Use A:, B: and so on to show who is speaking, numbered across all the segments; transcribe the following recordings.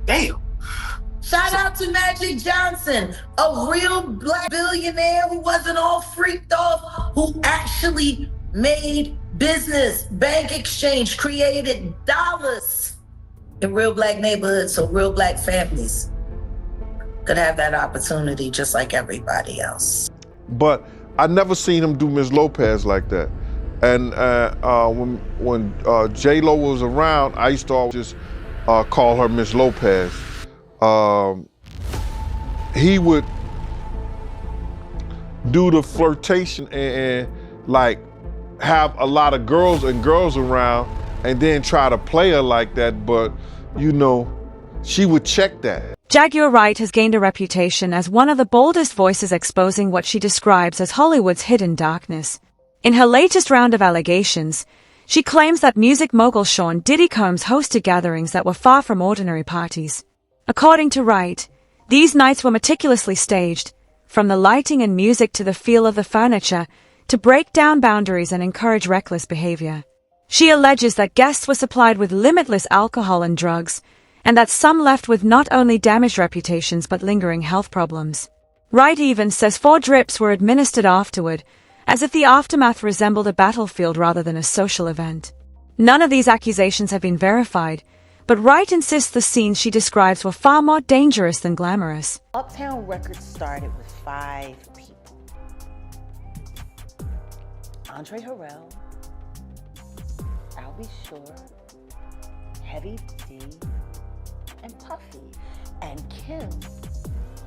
A: Damn.
B: Shout out to Magic Johnson, a real black billionaire who wasn't all freaked off, who actually made business, bank exchange, created dollars in real black neighborhoods so real black families could have that opportunity just like everybody else.
C: But I never seen him do Miss Lopez like that. And when J-Lo was around, I used to always just call her Miss Lopez. He would do the flirtation and like have a lot of girls around and then try to play her like that, but you know, she would check that.
D: Jaguar Wright has gained a reputation as one of the boldest voices exposing what she describes as Hollywood's hidden darkness. In her latest round of allegations, she claims that music mogul Sean Diddy Combs hosted gatherings that were far from ordinary parties. According to Wright, these nights were meticulously staged, from the lighting and music to the feel of the furniture, to break down boundaries and encourage reckless behavior. She alleges that guests were supplied with limitless alcohol and drugs, and that some left with not only damaged reputations but lingering health problems. Wright even says 4 drips were administered afterward, as if the aftermath resembled a battlefield rather than a social event. None of these accusations have been verified, but Wright insists the scenes she describes were far more dangerous than glamorous.
E: Uptown Records started with 5 people. Andre Harrell, I'll Be Sure, Heavy D, and Puffy. And Kim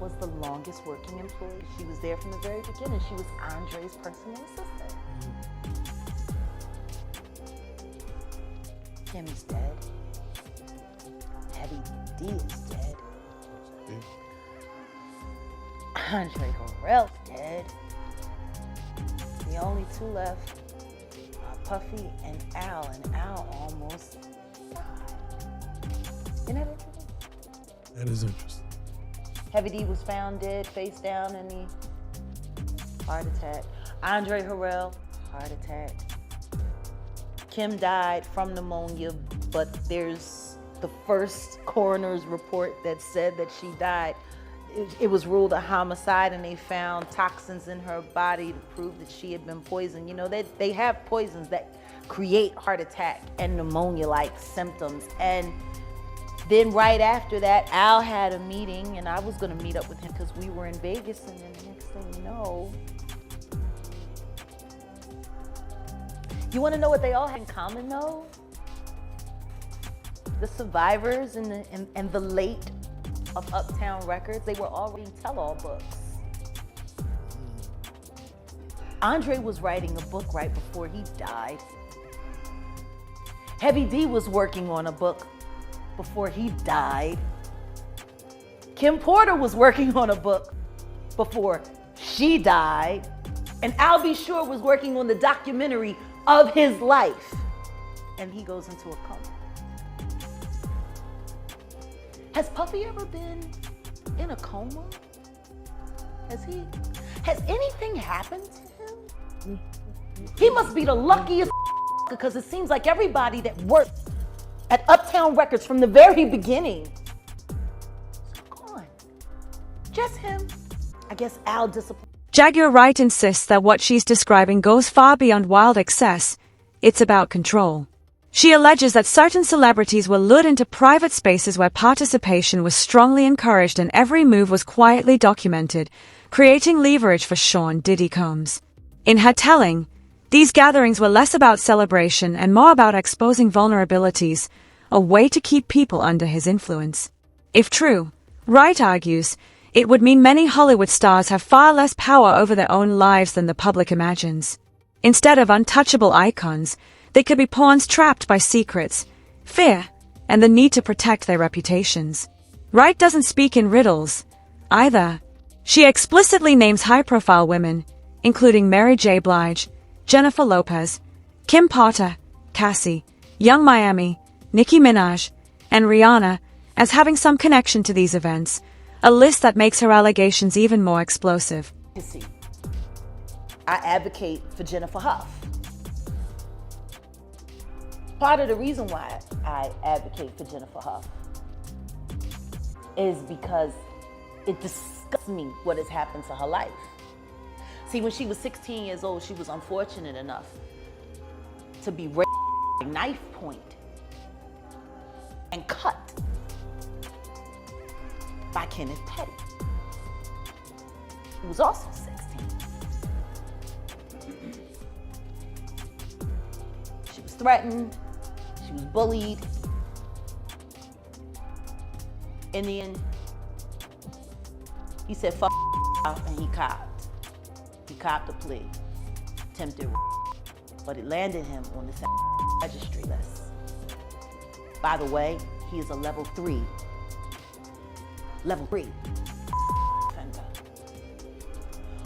E: was the longest working employee. She was there from the very beginning. She was Andre's personal assistant. Kim's dead. Heavy D is dead. Andre Harrell's dead. The only 2 left are Puffy and Al almost died. Isn't that interesting?
A: That is interesting.
E: Heavy D was found dead, face down in the heart attack. Andre Harrell, heart attack. Kim died from pneumonia, but there's the first coroner's report that said that she died. It was ruled a homicide, and they found toxins in her body to prove that she had been poisoned. You know, they have poisons that create heart attack and pneumonia-like symptoms. And then right after that, Al had a meeting, and I was gonna meet up with him because we were in Vegas, and then the next thing you know, you wanna know what they all had in common though? The survivors and the late of Uptown Records, they were all reading tell-all books. Andre was writing a book right before he died. Heavy D was working on a book before he died. Kim Porter was working on a book before she died. And Al B. Sure was working on the documentary of his life. And he goes into a coma. Has Puffy ever been in a coma? Has anything happened to him? He must be the luckiest because it seems like everybody that worked at Uptown Records from the very beginning is gone. Just him. I guess Al disappointed.
D: Jaguar Wright insists that what she's describing goes far beyond wild excess. It's about control. She alleges that certain celebrities were lured into private spaces where participation was strongly encouraged and every move was quietly documented, creating leverage for Sean Diddy Combs. In her telling, these gatherings were less about celebration and more about exposing vulnerabilities, a way to keep people under his influence. If true, Wright argues, it would mean many Hollywood stars have far less power over their own lives than the public imagines. Instead of untouchable icons, they could be pawns trapped by secrets, fear, and the need to protect their reputations. Wright doesn't speak in riddles, either. She explicitly names high-profile women, including Mary J. Blige, Jennifer Lopez, Kim Porter, Cassie, Young Miami, Nicki Minaj, and Rihanna, as having some connection to these events, a list that makes her allegations even more explosive.
E: I advocate for Jennifer Huff. Part of the reason why I advocate for Jennifer Huff is because it disgusts me what has happened to her life. See, when she was 16 years old, she was unfortunate enough to be raped at knife point and cut by Kenneth Petty, who was also 16. She was threatened, she was bullied. In the end, he said, fuck out, and he copped. He copped a plea, attempted rape, but it landed him on the registry list. By the way, he is a level 3 offender.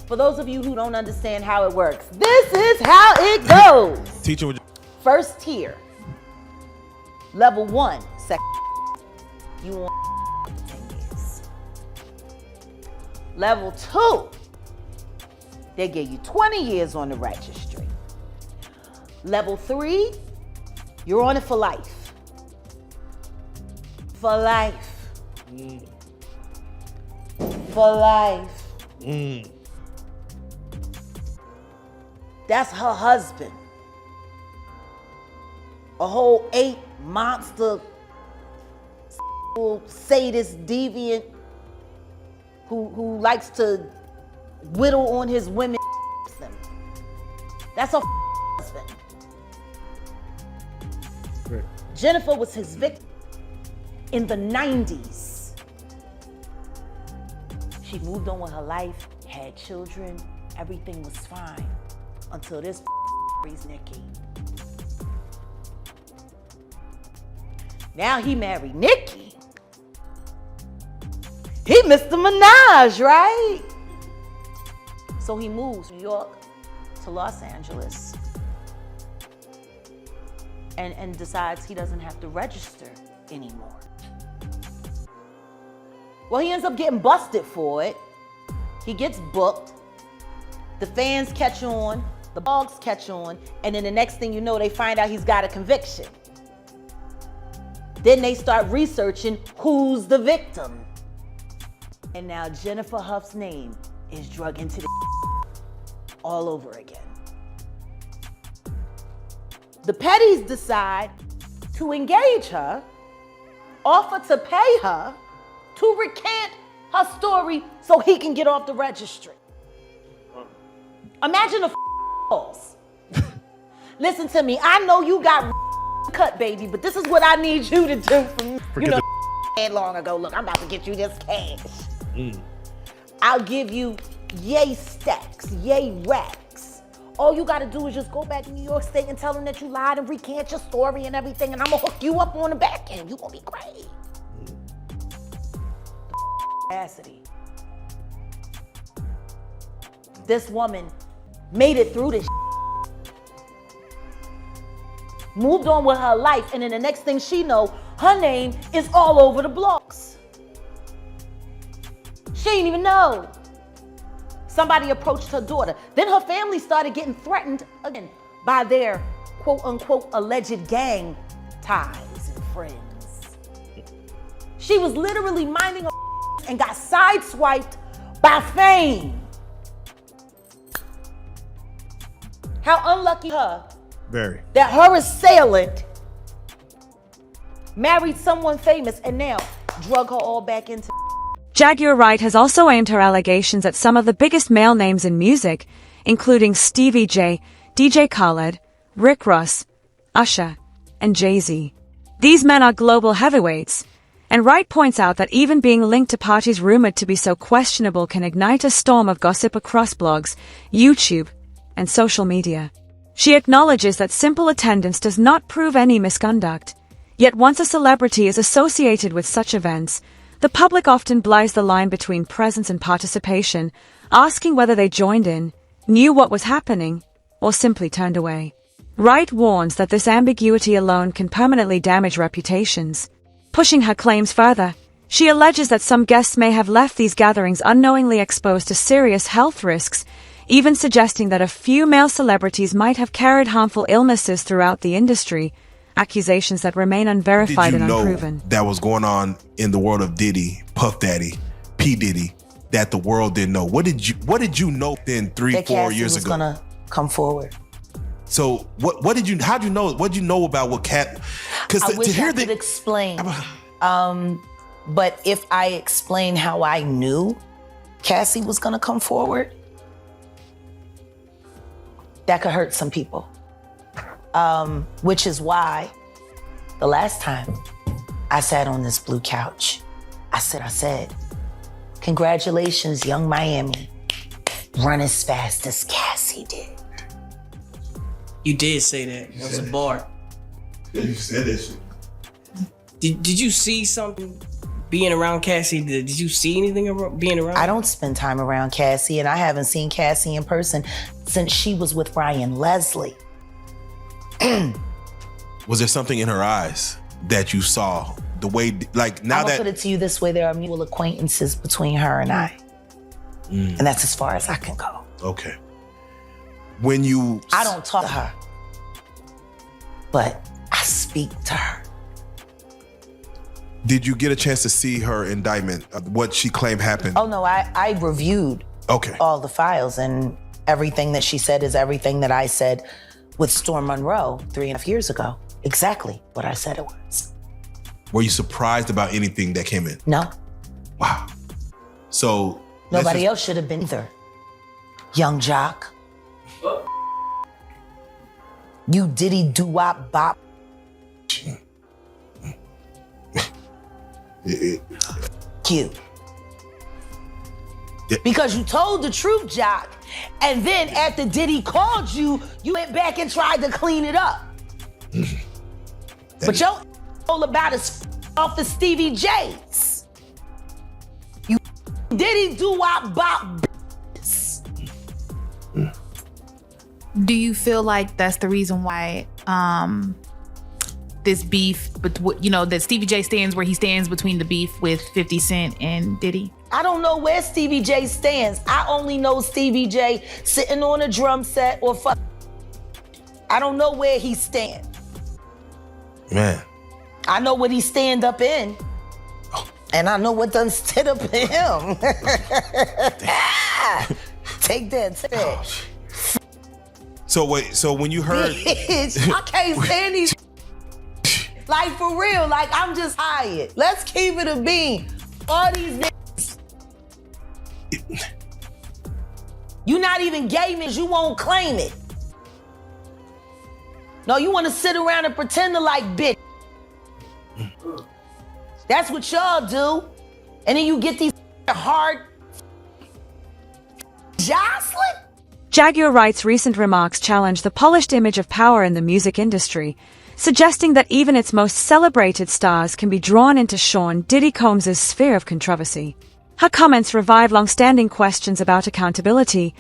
E: For those of you who don't understand how it works, this is how it goes.
A: Teacher would.
E: First tier, level 1, second, you want 10 years. Level 2, they give you 20 years on the registry. Level 3, you're on it for life. For life. For life. That's her husband. A whole 8 monster, sadist, deviant, who likes to whittle on his women. That's her husband.
A: Right.
E: Jennifer was his victim in the 90s. She moved on with her life, had children, everything was fine until this marries Nikki. Now he married Nikki. He Mr. Minaj, right? So he moves New York to Los Angeles and decides he doesn't have to register anymore. Well, he ends up getting busted for it. He gets booked. The fans catch on, the blogs catch on, and then the next thing you know, they find out he's got a conviction. Then they start researching who's the victim. And now Jennifer Huff's name is drug into the all over again. The Pettys decide to engage her, offer to pay her to recant her story so he can get off the registry. Imagine the calls. Listen to me, I know you got cut, baby, but this is what I need you to do for me. You know, long ago, look, I'm about to get you this cash. I'll give you yay stacks, yay racks. All you gotta do is just go back to New York State and tell them that you lied and recant your story and everything, and I'm gonna hook you up on the back end. You gonna be great. Capacity. This woman made it through this. Moved on with her life, and then the next thing she know, her name is all over the blogs. She didn't even know. Somebody approached her daughter. Then her family started getting threatened again by their quote unquote alleged gang ties and friends. She was literally minding her and got sideswiped by fame. How unlucky her.
A: Very.
E: That her assailant married someone famous and now drug her all back into.
D: Jaguar Wright has also aimed her allegations at some of the biggest male names in music, including Stevie J, DJ Khaled, Rick Ross, Usher, and Jay-Z. These men are global heavyweights, and Wright points out that even being linked to parties rumored to be so questionable can ignite a storm of gossip across blogs, YouTube, and social media. She acknowledges that simple attendance does not prove any misconduct. Yet once a celebrity is associated with such events, the public often blurs the line between presence and participation, asking whether they joined in, knew what was happening, or simply turned away. Wright warns that this ambiguity alone can permanently damage reputations. Pushing her claims further, she alleges that some guests may have left these gatherings unknowingly exposed to serious health risks, even suggesting that a few male celebrities might have carried harmful illnesses throughout the industry, accusations that remain unverified and unproven.
F: Did you know that was going on in the world of Diddy, Puff Daddy, P. Diddy, that the world didn't know? What did you know then 3-4 years ago?
B: That Cassie was gonna come forward.
F: So how'd you know? What'd you know about what Cat? Because
B: I wish I could explain. But if I explain how I knew Cassie was gonna come forward, that could hurt some people. Which is why the last time I sat on this blue couch, I said, congratulations, Young Miami, run as fast as Cassie did.
A: You did say that. That was a bar.
F: You said it.
A: Did you see something being around Cassie? Did you see anything being around?
B: I don't spend time around Cassie, and I haven't seen Cassie in person since she was with Ryan Leslie.
F: Was there something in her eyes that you saw? The way, like now
B: I'm gonna put it to you this way: there are mutual acquaintances between her and I, and that's as far as I can go.
F: Okay.
B: I don't talk to her, but I speak to her.
F: Did you get a chance to see her indictment? What she claimed happened?
B: Oh no, I reviewed all the files, and everything that she said is everything that I said with Storm Monroe 3.5 years ago. Exactly what I said it was.
F: Were you surprised about anything that came in?
B: No.
F: Wow. So
B: nobody else should have been either. Young Jock. You Diddy doo-wop bop. Cute. Because you told the truth, Jock, and then after Diddy called you, you went back and tried to clean it up. But your all about is off the Stevie J's. You Diddy doo-wop bop.
G: Do you feel like that's the reason why this beef, but that Stevie J stands where he stands between the beef with 50 Cent and Diddy?
B: I don't know where Stevie J stands. I only know Stevie J sitting on a drum set or fuck. I don't know where he stands. Man. I know what he stand up in. And I know what done stood up in him. Take that.
F: So wait, so when you heard...
B: Bitch, I can't stand these... Like, for real, like, I'm just tired. Let's keep it a bean. All these niggas... You not even gay men, you won't claim it. No, you want to sit around and pretend to like bitch. That's what y'all do. And then you get these hard... jostling?
D: Jaguar Wright's recent remarks challenge the polished image of power in the music industry, suggesting that even its most celebrated stars can be drawn into Sean Diddy Combs' sphere of controversy. Her comments revive long-standing questions about accountability,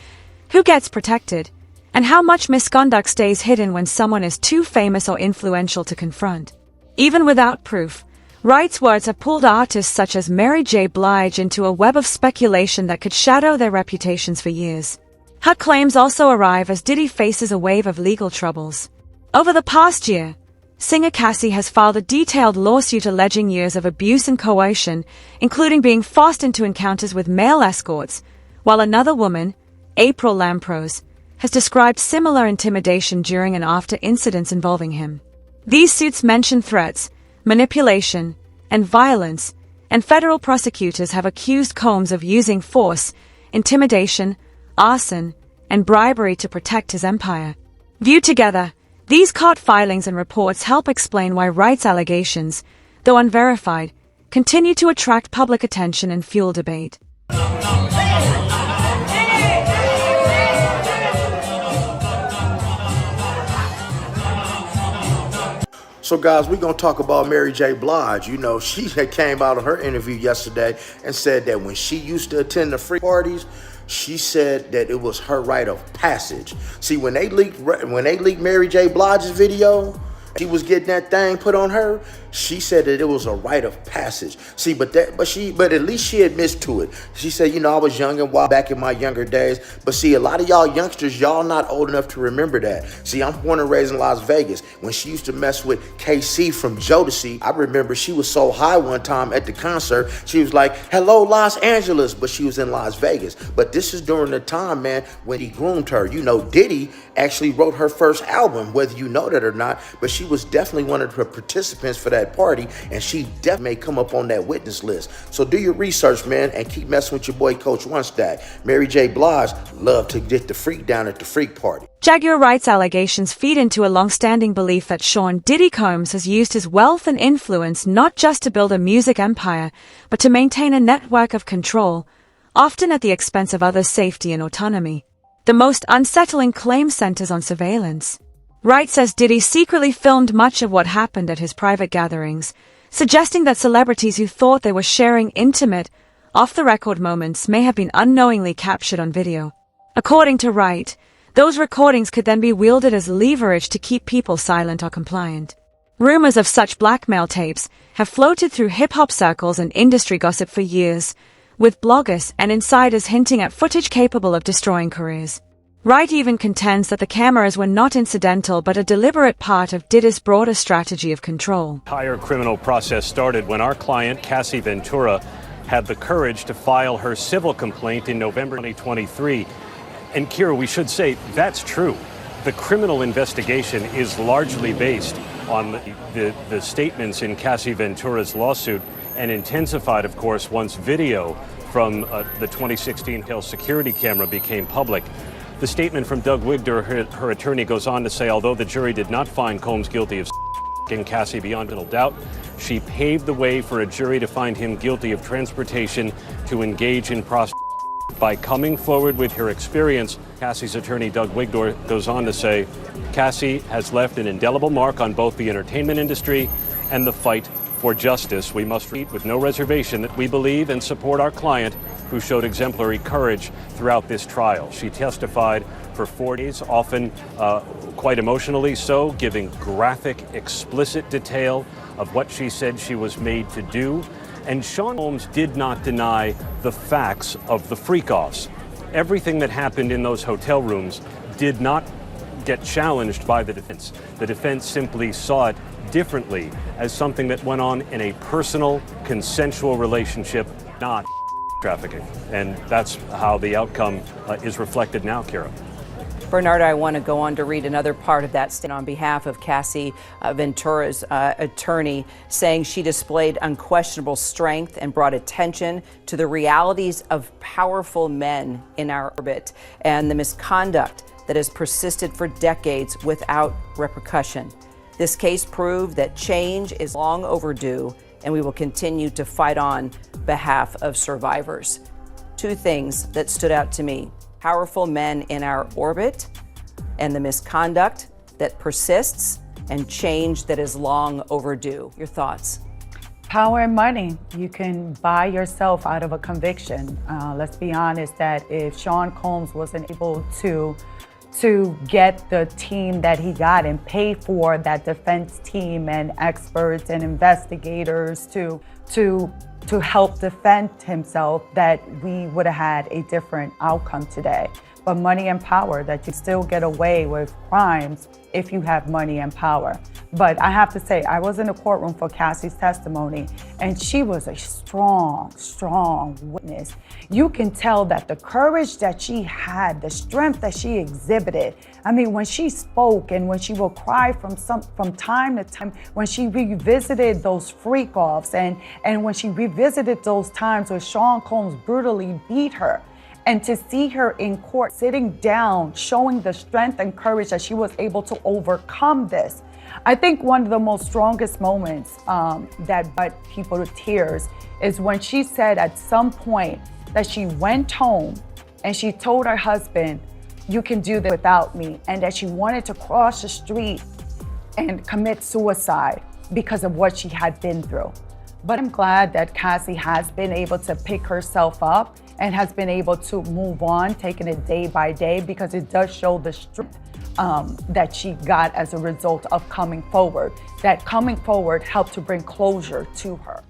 D: who gets protected, and how much misconduct stays hidden when someone is too famous or influential to confront. Even without proof, Wright's words have pulled artists such as Mary J. Blige into a web of speculation that could shadow their reputations for years. Her claims also arrive as Diddy faces a wave of legal troubles. Over the past year, singer Cassie has filed a detailed lawsuit alleging years of abuse and coercion, including being forced into encounters with male escorts, while another woman, April Lamprose, has described similar intimidation during and after incidents involving him. These suits mention threats, manipulation, and violence, and federal prosecutors have accused Combs of using force, intimidation, arson, and bribery to protect his empire. Viewed together, these court filings and reports help explain why Wright's allegations, though unverified, continue to attract public attention and fuel debate.
H: So guys, we're going to talk about Mary J. Blige. You know, she had came out of her interview yesterday and said that when she used to attend the free parties, she said that it was her rite of passage. See, when they leaked Mary J. Blige's video, she was getting that thing put on her, she said that it was a rite of passage. See, but at least she admits to it. She said, you know, I was young and wild back in my younger days. But see, a lot of y'all youngsters, y'all not old enough to remember that. See, I'm born and raised in Las Vegas. When she used to mess with KC from Jodeci, I remember she was so high one time at the concert, she was like, hello, Los Angeles, but she was in Las Vegas. But this is during the time, man, when he groomed her. You know, Diddy actually wrote her first album, whether you know that or not, but she was definitely one of the participants for that party, and she definitely may come up on that witness list. So do your research, man, and keep messing with your boy Coach One Stack. Mary J. Blige loved to get the freak down at the freak party.
D: Jaguar Wright's allegations feed into a long-standing belief that Sean Diddy Combs has used his wealth and influence not just to build a music empire, but to maintain a network of control, often at the expense of others' safety and autonomy. The most unsettling claim centers on surveillance. Wright says Diddy secretly filmed much of what happened at his private gatherings, suggesting that celebrities who thought they were sharing intimate, off-the-record moments may have been unknowingly captured on video. According to Wright, those recordings could then be wielded as leverage to keep people silent or compliant. Rumors of such blackmail tapes have floated through hip-hop circles and industry gossip for years, with bloggers and insiders hinting at footage capable of destroying careers. Wright even contends that the cameras were not incidental but a deliberate part of Diddy's broader strategy of control.
I: The entire criminal process started when our client, Cassie Ventura, had the courage to file her civil complaint in November 2023. And Kira, we should say that's true. The criminal investigation is largely based on the statements in Cassie Ventura's lawsuit, and intensified, of course, once video from the 2016 Hill security camera became public. The statement from Doug Wigder, her attorney, goes on to say, although the jury did not find Combs guilty of and Cassie beyond a doubt, she paved the way for a jury to find him guilty of transportation to engage in prostitution. By coming forward with her experience, Cassie's attorney, Doug Wigdor, goes on to say, Cassie has left an indelible mark on both the entertainment industry and the fight for justice. We must read with no reservation that we believe and support our client, who showed exemplary courage throughout this trial. She testified for 4 days, often quite emotionally so, giving graphic, explicit detail of what she said she was made to do. And Sean Combs did not deny the facts of the freak-offs. Everything that happened in those hotel rooms did not get challenged by the defense. The defense simply saw it differently, as something that went on in a personal, consensual relationship, not trafficking. And that's how the outcome is reflected now, Kira.
J: Bernardo, I want to go on to read another part of that statement on behalf of Cassie Ventura's attorney, saying she displayed unquestionable strength and brought attention to the realities of powerful men in our orbit and the misconduct that has persisted for decades without repercussion. This case proved that change is long overdue, and we will continue to fight on behalf of survivors. Two things that stood out to me: powerful men in our orbit and the misconduct that persists, and change that is long overdue. Your thoughts?
K: Power and money. You can buy yourself out of a conviction. Let's be honest that if Sean Combs wasn't able to get the team that he got and pay for that defense team and experts and investigators to help defend himself, that we would have had a different outcome today. But money and power, that you still get away with crimes if you have money and power. But I have to say, I was in the courtroom for Cassie's testimony, and she was a strong, strong witness. You can tell that the courage that she had, the strength that she exhibited. I mean, when she spoke and when she would cry from time to time, when she revisited those freak-offs and when she revisited those times when Sean Combs brutally beat her, and to see her in court sitting down, showing the strength and courage that she was able to overcome this. I think one of the most strongest moments that brought people to tears is when she said at some point that she went home and she told her husband, "You can do this without me," and that she wanted to cross the street and commit suicide because of what she had been through. But I'm glad that Cassie has been able to pick herself up and has been able to move on, taking it day by day, because it does show the strength that she got as a result of coming forward. That coming forward helped to bring closure to her.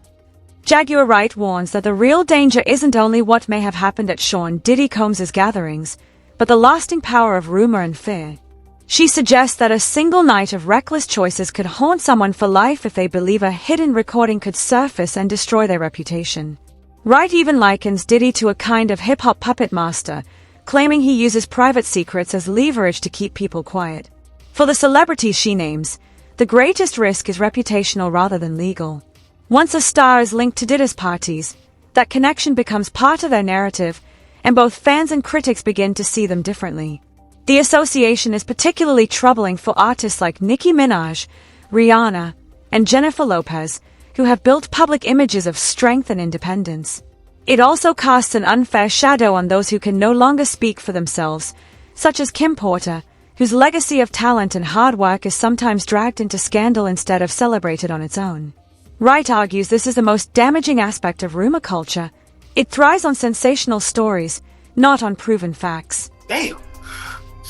D: Jaguar Wright warns that the real danger isn't only what may have happened at Sean Diddy Combs' gatherings, but the lasting power of rumor and fear. She suggests that a single night of reckless choices could haunt someone for life if they believe a hidden recording could surface and destroy their reputation. Wright even likens Diddy to a kind of hip-hop puppet master, claiming he uses private secrets as leverage to keep people quiet. For the celebrities she names, the greatest risk is reputational rather than legal. Once a star is linked to Diddy's parties, that connection becomes part of their narrative, and both fans and critics begin to see them differently. The association is particularly troubling for artists like Nicki Minaj, Rihanna, and Jennifer Lopez, who have built public images of strength and independence. It also casts an unfair shadow on those who can no longer speak for themselves, such as Kim Porter, whose legacy of talent and hard work is sometimes dragged into scandal instead of celebrated on its own. Wright argues this is the most damaging aspect of rumor culture. It thrives on sensational stories, not on proven facts.
A: Damn.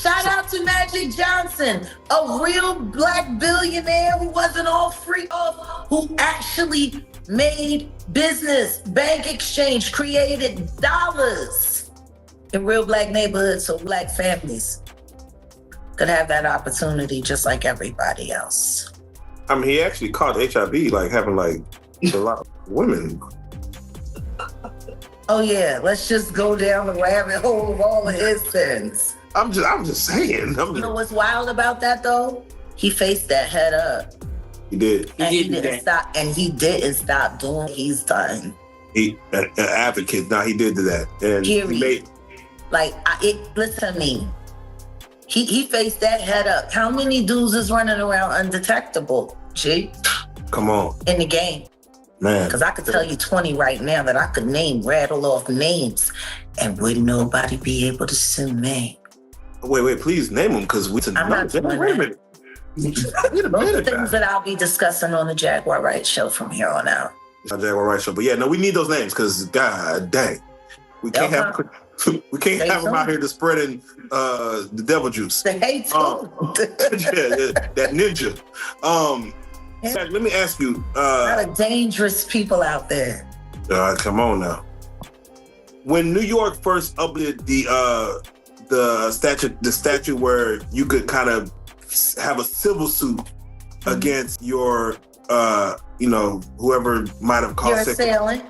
B: Shout out to Magic Johnson, a real black billionaire who wasn't all freak off, who actually made business, bank exchange, created dollars in real black neighborhoods so black families could have that opportunity just like everybody else.
L: I mean, he actually caught HIV, like having like a lot of women.
B: Oh yeah, let's just go down the rabbit hole of all of his sins.
L: I'm just saying.
B: You know what's wild about that though? He faced that head up.
L: He did.
B: And he didn't stop. And he didn't stop doing what he's done.
L: He an advocate. Now he did do that. And
B: period.
L: He made,
B: listen to me. He faced that head up. How many dudes is running around undetectable, G?
L: Come on.
B: In the game.
L: Man.
B: Because I could tell you 20 right now that I could rattle off names, and wouldn't nobody be able to sue me.
L: Wait, please name them, because we.
B: I'm not doing
L: wait a minute.
B: Those are things that I'll be discussing on the Jaguar Wright show from here on out.
L: Jaguar Wright show, but yeah, no, we need those names because God dang, we can't have them out here just spreading the devil juice.
B: The hate
L: that ninja. Let me ask you.
B: A lot of dangerous people out there.
L: Come on now. When New York first uplifted the statute where you could kind of have a civil suit against your, whoever might have caused
B: your assailant.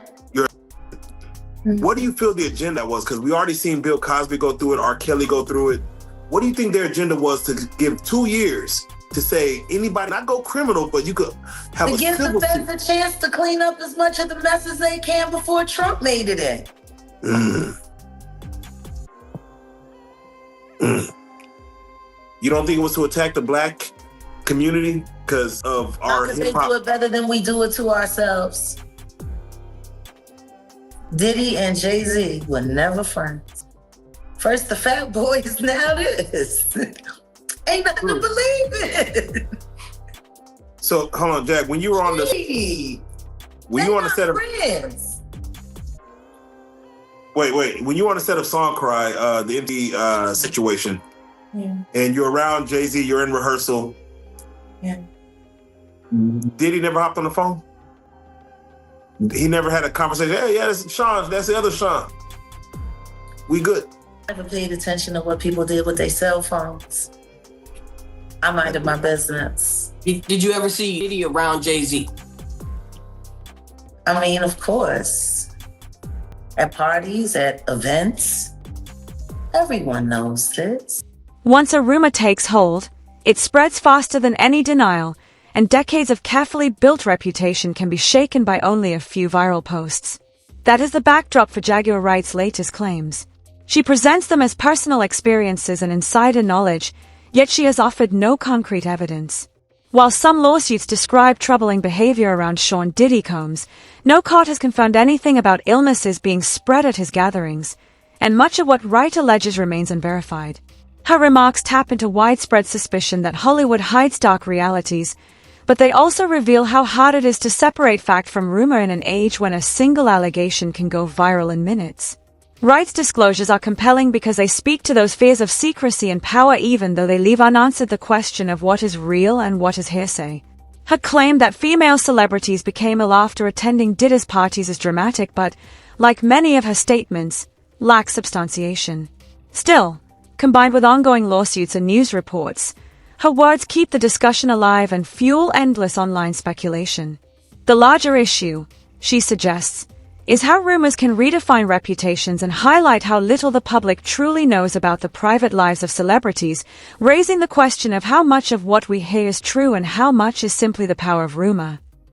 L: What do you feel the agenda was? Because we already seen Bill Cosby go through it, R. Kelly go through it. What do you think their agenda was to give 2 years to say anybody, not go criminal, but you could have
B: to
L: a
B: give
L: civil
B: the feds
L: suit?
B: a chance to clean up as much of the mess as they can before Trump made it in.
L: You don't think it was to attack the black community because of our
B: Because they
L: hip-hop?
B: do it better than we do it to ourselves. Diddy and Jay-Z were never friends. First the Fat Boys, now this. Ain't nothing to believe in.
L: So hold on, Jack. When you were on the, when you on the set of
B: friends.
L: Wait. When you were on the set of Song Cry, the empty situation, and you're around Jay-Z, you're in rehearsal.
B: Yeah.
L: Did he never hopped on the phone? He never had a conversation. Hey, yeah, that's Sean. That's the other Sean. We good.
B: I never paid attention to what people did with their cell phones. I minded my business.
A: Did you ever see Diddy around Jay-Z?
B: I mean, of course. At parties, at events. Everyone knows this.
D: Once a rumor takes hold, it spreads faster than any denial, and decades of carefully built reputation can be shaken by only a few viral posts. That is the backdrop for Jaguar Wright's latest claims. She presents them as personal experiences and insider knowledge, yet she has offered no concrete evidence. While some lawsuits describe troubling behavior around Sean Diddy Combs, no court has confirmed anything about illnesses being spread at his gatherings, and much of what Wright alleges remains unverified. Her remarks tap into widespread suspicion that Hollywood hides dark realities, but they also reveal how hard it is to separate fact from rumor in an age when a single allegation can go viral in minutes. Wright's disclosures are compelling because they speak to those fears of secrecy and power, even though they leave unanswered the question of what is real and what is hearsay. Her claim that female celebrities became ill after attending Diddy's parties is dramatic, but, like many of her statements, lacks substantiation. Still, combined with ongoing lawsuits and news reports, her words keep the discussion alive and fuel endless online speculation. The larger issue, she suggests, is how rumors can redefine reputations and highlight how little the public truly knows about the private lives of celebrities, raising the question of how much of what we hear is true and how much is simply the power of rumor.